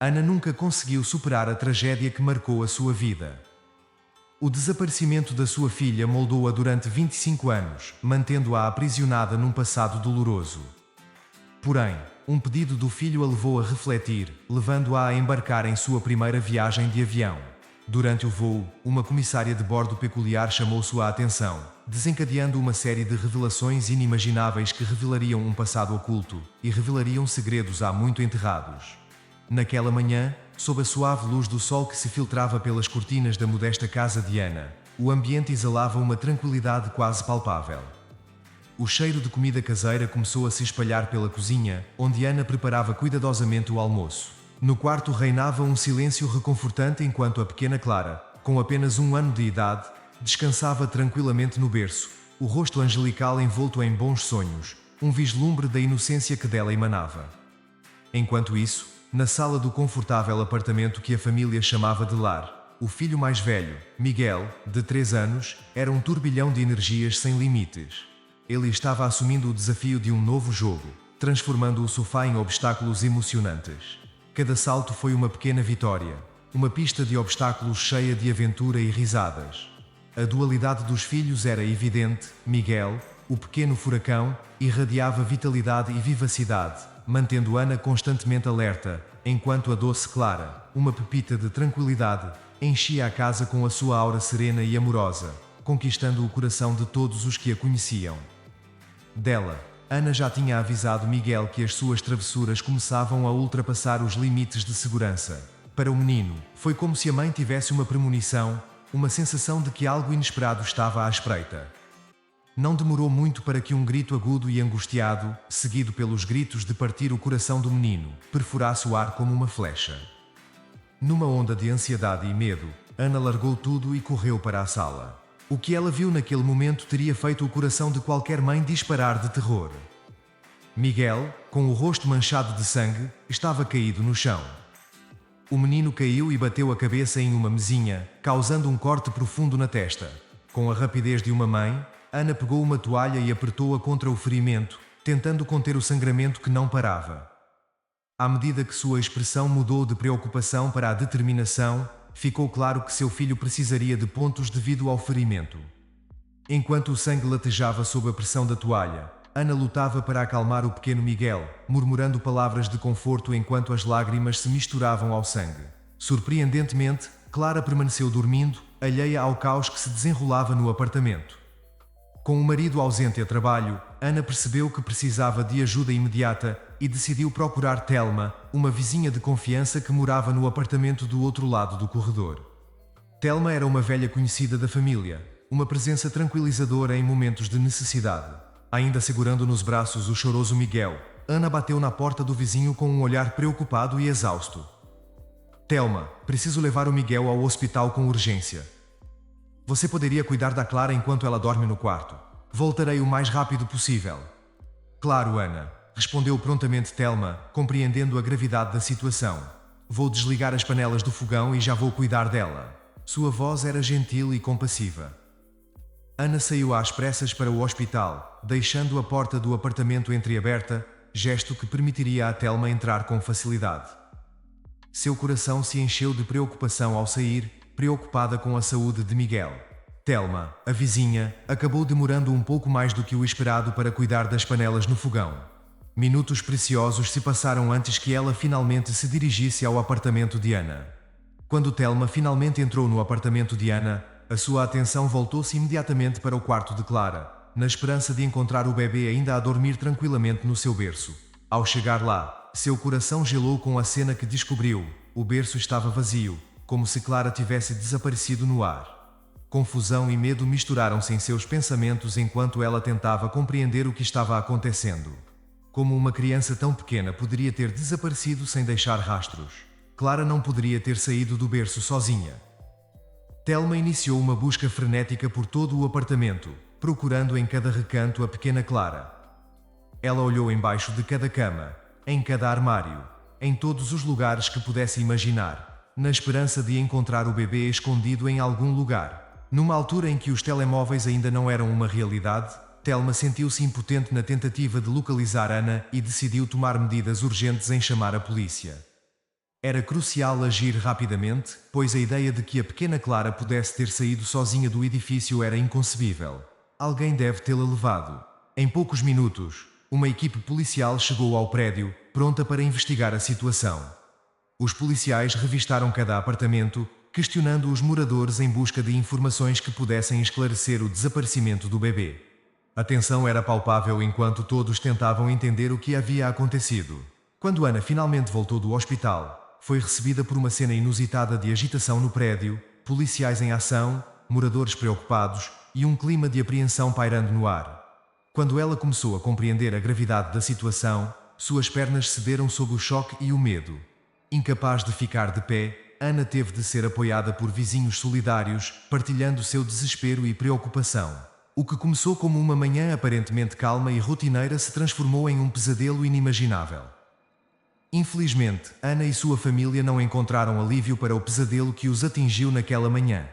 Ana nunca conseguiu superar a tragédia que marcou a sua vida. O desaparecimento da sua filha moldou-a durante 25 anos, mantendo-a aprisionada num passado doloroso. Porém, um pedido do filho a levou a refletir, levando-a a embarcar em sua primeira viagem de avião. Durante o voo, uma comissária de bordo peculiar chamou sua atenção, desencadeando uma série de revelações inimagináveis que revelariam um passado oculto e revelariam segredos há muito enterrados. Naquela manhã, sob a suave luz do sol que se filtrava pelas cortinas da modesta casa de Ana, o ambiente exalava uma tranquilidade quase palpável. O cheiro de comida caseira começou a se espalhar pela cozinha, onde Ana preparava cuidadosamente o almoço. No quarto reinava um silêncio reconfortante enquanto a pequena Clara, com apenas 1 ano de idade, descansava tranquilamente no berço, o rosto angelical envolto em bons sonhos, um vislumbre da inocência que dela emanava. Enquanto isso, na sala do confortável apartamento que a família chamava de lar, o filho mais velho, Miguel, de 3 anos, era um turbilhão de energias sem limites. Ele estava assumindo o desafio de um novo jogo, transformando o sofá em obstáculos emocionantes. Cada salto foi uma pequena vitória, uma pista de obstáculos cheia de aventura e risadas. A dualidade dos filhos era evidente. Miguel, o pequeno furacão, irradiava vitalidade e vivacidade, mantendo Ana constantemente alerta, enquanto a doce Clara, uma pepita de tranquilidade, enchia a casa com a sua aura serena e amorosa, conquistando o coração de todos os que a conheciam. Dela, Ana já tinha avisado Miguel que as suas travessuras começavam a ultrapassar os limites de segurança. Para o menino, foi como se a mãe tivesse uma premonição, uma sensação de que algo inesperado estava à espreita. Não demorou muito para que um grito agudo e angustiado, seguido pelos gritos de partir o coração do menino, perfurasse o ar como uma flecha. Numa onda de ansiedade e medo, Ana largou tudo e correu para a sala. O que ela viu naquele momento teria feito o coração de qualquer mãe disparar de terror. Miguel, com o rosto manchado de sangue, estava caído no chão. O menino caiu e bateu a cabeça em uma mesinha, causando um corte profundo na testa. Com a rapidez de uma mãe, Ana pegou uma toalha e apertou-a contra o ferimento, tentando conter o sangramento que não parava. À medida que sua expressão mudou de preocupação para a determinação, ficou claro que seu filho precisaria de pontos devido ao ferimento. Enquanto o sangue latejava sob a pressão da toalha, Ana lutava para acalmar o pequeno Miguel, murmurando palavras de conforto enquanto as lágrimas se misturavam ao sangue. Surpreendentemente, Clara permaneceu dormindo, alheia ao caos que se desenrolava no apartamento. Com o marido ausente a trabalho, Ana percebeu que precisava de ajuda imediata e decidiu procurar Thelma, uma vizinha de confiança que morava no apartamento do outro lado do corredor. Thelma era uma velha conhecida da família, uma presença tranquilizadora em momentos de necessidade. Ainda segurando nos braços o choroso Miguel, Ana bateu na porta do vizinho com um olhar preocupado e exausto. Thelma, preciso levar o Miguel ao hospital com urgência. Você poderia cuidar da Clara enquanto ela dorme no quarto. Voltarei o mais rápido possível. Claro, Ana, respondeu prontamente Thelma, compreendendo a gravidade da situação. Vou desligar as panelas do fogão e já vou cuidar dela. Sua voz era gentil e compassiva. Ana saiu às pressas para o hospital, deixando a porta do apartamento entreaberta, gesto que permitiria a Thelma entrar com facilidade. Seu coração se encheu de preocupação ao sair, preocupada com a saúde de Miguel. Thelma, a vizinha, acabou demorando um pouco mais do que o esperado para cuidar das panelas no fogão. Minutos preciosos se passaram antes que ela finalmente se dirigisse ao apartamento de Ana. Quando Thelma finalmente entrou no apartamento de Ana, a sua atenção voltou-se imediatamente para o quarto de Clara, na esperança de encontrar o bebê ainda a dormir tranquilamente no seu berço. Ao chegar lá, seu coração gelou com a cena que descobriu. O berço estava vazio, como se Clara tivesse desaparecido no ar. Confusão e medo misturaram-se em seus pensamentos enquanto ela tentava compreender o que estava acontecendo. Como uma criança tão pequena poderia ter desaparecido sem deixar rastros? Clara não poderia ter saído do berço sozinha. Thelma iniciou uma busca frenética por todo o apartamento, procurando em cada recanto a pequena Clara. Ela olhou embaixo de cada cama, em cada armário, em todos os lugares que pudesse imaginar, na esperança de encontrar o bebê escondido em algum lugar. Numa altura em que os telemóveis ainda não eram uma realidade, Thelma sentiu-se impotente na tentativa de localizar Ana e decidiu tomar medidas urgentes em chamar a polícia. Era crucial agir rapidamente, pois a ideia de que a pequena Clara pudesse ter saído sozinha do edifício era inconcebível. Alguém deve tê-la levado. Em poucos minutos, uma equipe policial chegou ao prédio, pronta para investigar a situação. Os policiais revistaram cada apartamento, questionando os moradores em busca de informações que pudessem esclarecer o desaparecimento do bebê. A tensão era palpável enquanto todos tentavam entender o que havia acontecido. Quando Ana finalmente voltou do hospital, foi recebida por uma cena inusitada de agitação no prédio, policiais em ação, moradores preocupados e um clima de apreensão pairando no ar. Quando ela começou a compreender a gravidade da situação, suas pernas cederam sob o choque e o medo. Incapaz de ficar de pé, Ana teve de ser apoiada por vizinhos solidários, partilhando seu desespero e preocupação. O que começou como uma manhã aparentemente calma e rotineira se transformou em um pesadelo inimaginável. Infelizmente, Ana e sua família não encontraram alívio para o pesadelo que os atingiu naquela manhã.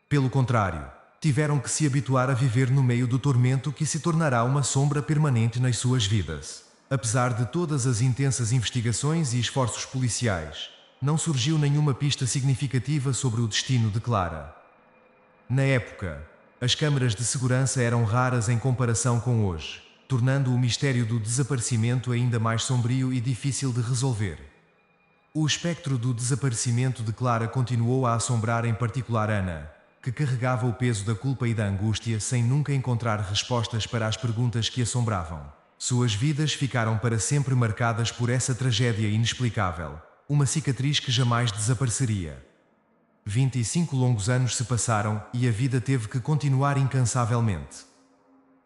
Pelo contrário, tiveram que se habituar a viver no meio do tormento que se tornará uma sombra permanente nas suas vidas. Apesar de todas as intensas investigações e esforços policiais, não surgiu nenhuma pista significativa sobre o destino de Clara. Na época, as câmaras de segurança eram raras em comparação com hoje, tornando o mistério do desaparecimento ainda mais sombrio e difícil de resolver. O espectro do desaparecimento de Clara continuou a assombrar em particular Ana, que carregava o peso da culpa e da angústia sem nunca encontrar respostas para as perguntas que assombravam. Suas vidas ficaram para sempre marcadas por essa tragédia inexplicável, uma cicatriz que jamais desapareceria. 25 longos anos se passaram e a vida teve que continuar incansavelmente.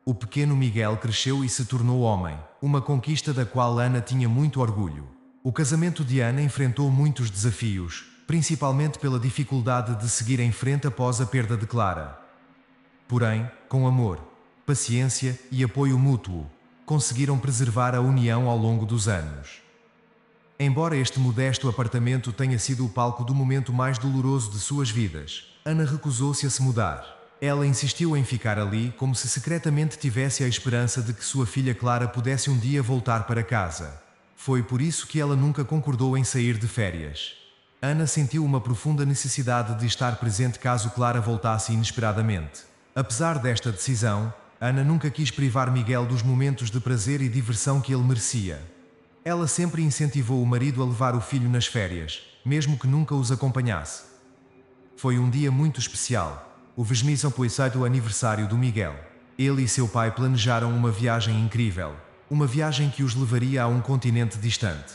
O pequeno Miguel cresceu e se tornou homem, uma conquista da qual Ana tinha muito orgulho. O casamento de Ana enfrentou muitos desafios, principalmente pela dificuldade de seguir em frente após a perda de Clara. Porém, com amor, paciência e apoio mútuo, conseguiram preservar a união ao longo dos anos. Embora este modesto apartamento tenha sido o palco do momento mais doloroso de suas vidas, Ana recusou-se a se mudar. Ela insistiu em ficar ali como se secretamente tivesse a esperança de que sua filha Clara pudesse um dia voltar para casa. Foi por isso que ela nunca concordou em sair de férias. Ana sentiu uma profunda necessidade de estar presente caso Clara voltasse inesperadamente. Apesar desta decisão, Ana nunca quis privar Miguel dos momentos de prazer e diversão que ele merecia. Ela sempre incentivou o marido a levar o filho nas férias, mesmo que nunca os acompanhasse. Foi um dia muito especial, o 28º aniversário do Miguel. Ele e seu pai planejaram uma viagem incrível, uma viagem que os levaria a um continente distante.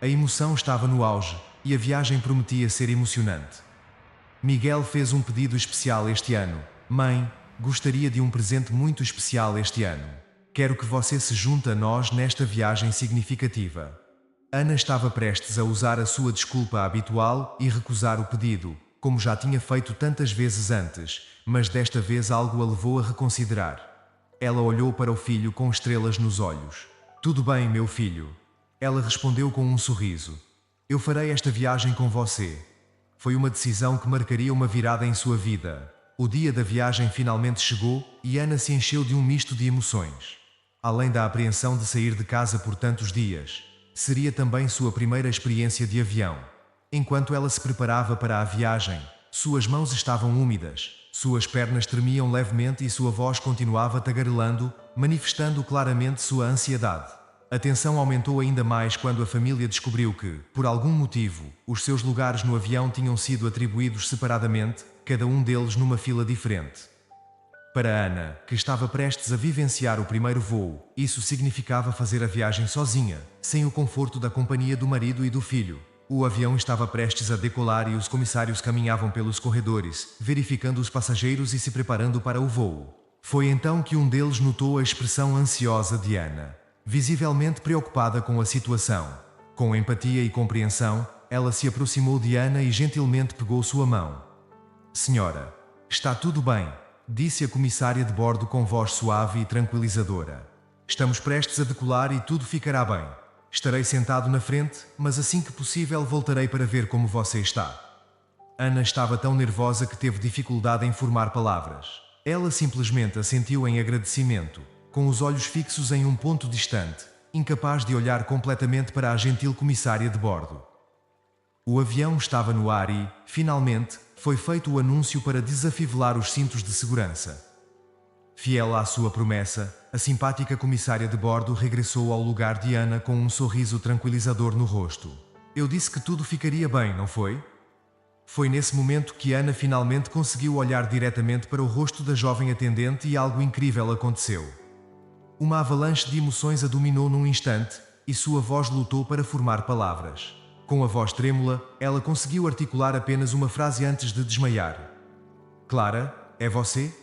A emoção estava no auge, e a viagem prometia ser emocionante. Miguel fez um pedido especial este ano. Mãe, gostaria de um presente muito especial este ano. Quero que você se junte a nós nesta viagem significativa. Ana estava prestes a usar a sua desculpa habitual e recusar o pedido, como já tinha feito tantas vezes antes, mas desta vez algo a levou a reconsiderar. Ela olhou para o filho com estrelas nos olhos. Tudo bem, meu filho. Ela respondeu com um sorriso. Eu farei esta viagem com você. Foi uma decisão que marcaria uma virada em sua vida. O dia da viagem finalmente chegou e Ana se encheu de um misto de emoções. Além da apreensão de sair de casa por tantos dias, seria também sua primeira experiência de avião. Enquanto ela se preparava para a viagem, suas mãos estavam úmidas, suas pernas tremiam levemente e sua voz continuava tagarelando, manifestando claramente sua ansiedade. A tensão aumentou ainda mais quando a família descobriu que, por algum motivo, os seus lugares no avião tinham sido atribuídos separadamente, cada um deles numa fila diferente. Para Ana, que estava prestes a vivenciar o primeiro voo, isso significava fazer a viagem sozinha, sem o conforto da companhia do marido e do filho. O avião estava prestes a decolar e os comissários caminhavam pelos corredores, verificando os passageiros e se preparando para o voo. Foi então que um deles notou a expressão ansiosa de Ana, visivelmente preocupada com a situação. Com empatia e compreensão, ela se aproximou de Ana e gentilmente pegou sua mão. Senhora, está tudo bem, disse a comissária de bordo com voz suave e tranquilizadora. Estamos prestes a decolar e tudo ficará bem. Estarei sentado na frente, mas assim que possível voltarei para ver como você está. Ana estava tão nervosa que teve dificuldade em formar palavras. Ela simplesmente assentiu em agradecimento, com os olhos fixos em um ponto distante, incapaz de olhar completamente para a gentil comissária de bordo. O avião estava no ar e, finalmente, foi feito o anúncio para desafivelar os cintos de segurança. Fiel à sua promessa, a simpática comissária de bordo regressou ao lugar de Ana com um sorriso tranquilizador no rosto. Eu disse que tudo ficaria bem, não foi? Foi nesse momento que Ana finalmente conseguiu olhar diretamente para o rosto da jovem atendente e algo incrível aconteceu. Uma avalanche de emoções a dominou num instante, e sua voz lutou para formar palavras. Com a voz trêmula, ela conseguiu articular apenas uma frase antes de desmaiar. Clara, é você?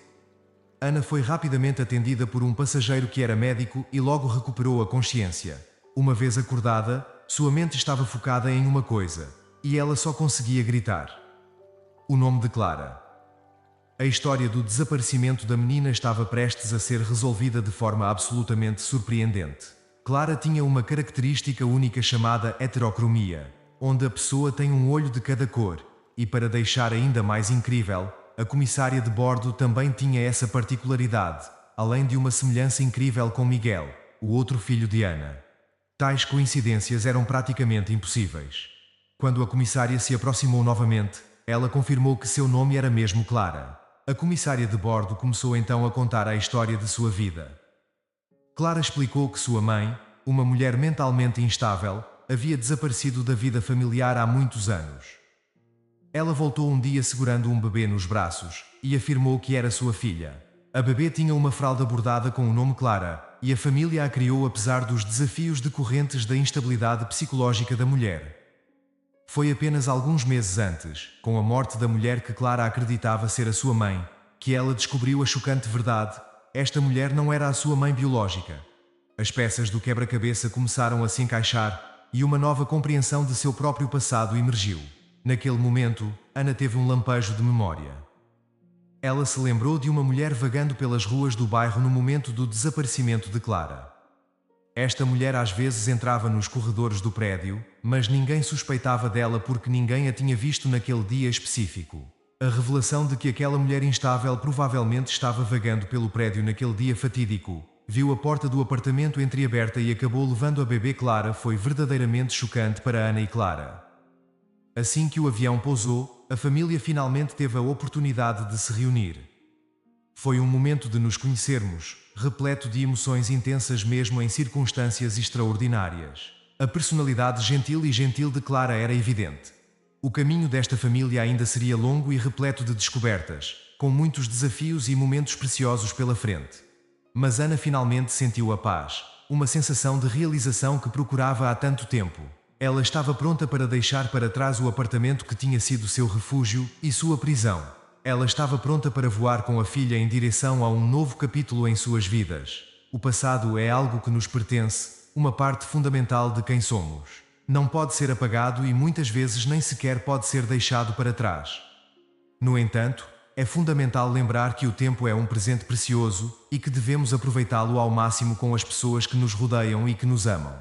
Ana foi rapidamente atendida por um passageiro que era médico e logo recuperou a consciência. Uma vez acordada, sua mente estava focada em uma coisa, e ela só conseguia gritar. O nome de Clara. A história do desaparecimento da menina estava prestes a ser resolvida de forma absolutamente surpreendente. Clara tinha uma característica única chamada heterocromia, onde a pessoa tem um olho de cada cor, e para deixar ainda mais incrível, a comissária de bordo também tinha essa particularidade, além de uma semelhança incrível com Miguel, o outro filho de Ana. Tais coincidências eram praticamente impossíveis. Quando a comissária se aproximou novamente, ela confirmou que seu nome era mesmo Clara. A comissária de bordo começou então a contar a história de sua vida. Clara explicou que sua mãe, uma mulher mentalmente instável, havia desaparecido da vida familiar há muitos anos. Ela voltou um dia segurando um bebê nos braços e afirmou que era sua filha. A bebê tinha uma fralda bordada com o nome Clara, e a família a criou apesar dos desafios decorrentes da instabilidade psicológica da mulher. Foi apenas alguns meses antes, com a morte da mulher que Clara acreditava ser a sua mãe, que ela descobriu a chocante verdade: esta mulher não era a sua mãe biológica. As peças do quebra-cabeça começaram a se encaixar, e uma nova compreensão de seu próprio passado emergiu. Naquele momento, Ana teve um lampejo de memória. Ela se lembrou de uma mulher vagando pelas ruas do bairro no momento do desaparecimento de Clara. Esta mulher às vezes entrava nos corredores do prédio, mas ninguém suspeitava dela porque ninguém a tinha visto naquele dia específico. A revelação de que aquela mulher instável provavelmente estava vagando pelo prédio naquele dia fatídico, viu a porta do apartamento entreaberta e acabou levando a bebê Clara foi verdadeiramente chocante para Ana e Clara. Assim que o avião pousou, a família finalmente teve a oportunidade de se reunir. Foi um momento de nos conhecermos, repleto de emoções intensas mesmo em circunstâncias extraordinárias. A personalidade gentil de Clara era evidente. O caminho desta família ainda seria longo e repleto de descobertas, com muitos desafios e momentos preciosos pela frente. Mas Ana finalmente sentiu a paz, uma sensação de realização que procurava há tanto tempo. Ela estava pronta para deixar para trás o apartamento que tinha sido seu refúgio e sua prisão. Ela estava pronta para voar com a filha em direção a um novo capítulo em suas vidas. O passado é algo que nos pertence, uma parte fundamental de quem somos. Não pode ser apagado e muitas vezes nem sequer pode ser deixado para trás. No entanto, é fundamental lembrar que o tempo é um presente precioso e que devemos aproveitá-lo ao máximo com as pessoas que nos rodeiam e que nos amam.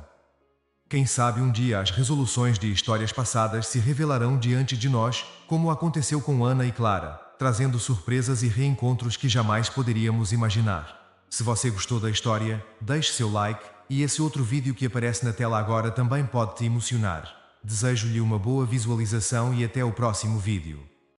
Quem sabe um dia as resoluções de histórias passadas se revelarão diante de nós, como aconteceu com Ana e Clara, trazendo surpresas e reencontros que jamais poderíamos imaginar. Se você gostou da história, deixe seu like, e esse outro vídeo que aparece na tela agora também pode te emocionar. Desejo-lhe uma boa visualização e até o próximo vídeo.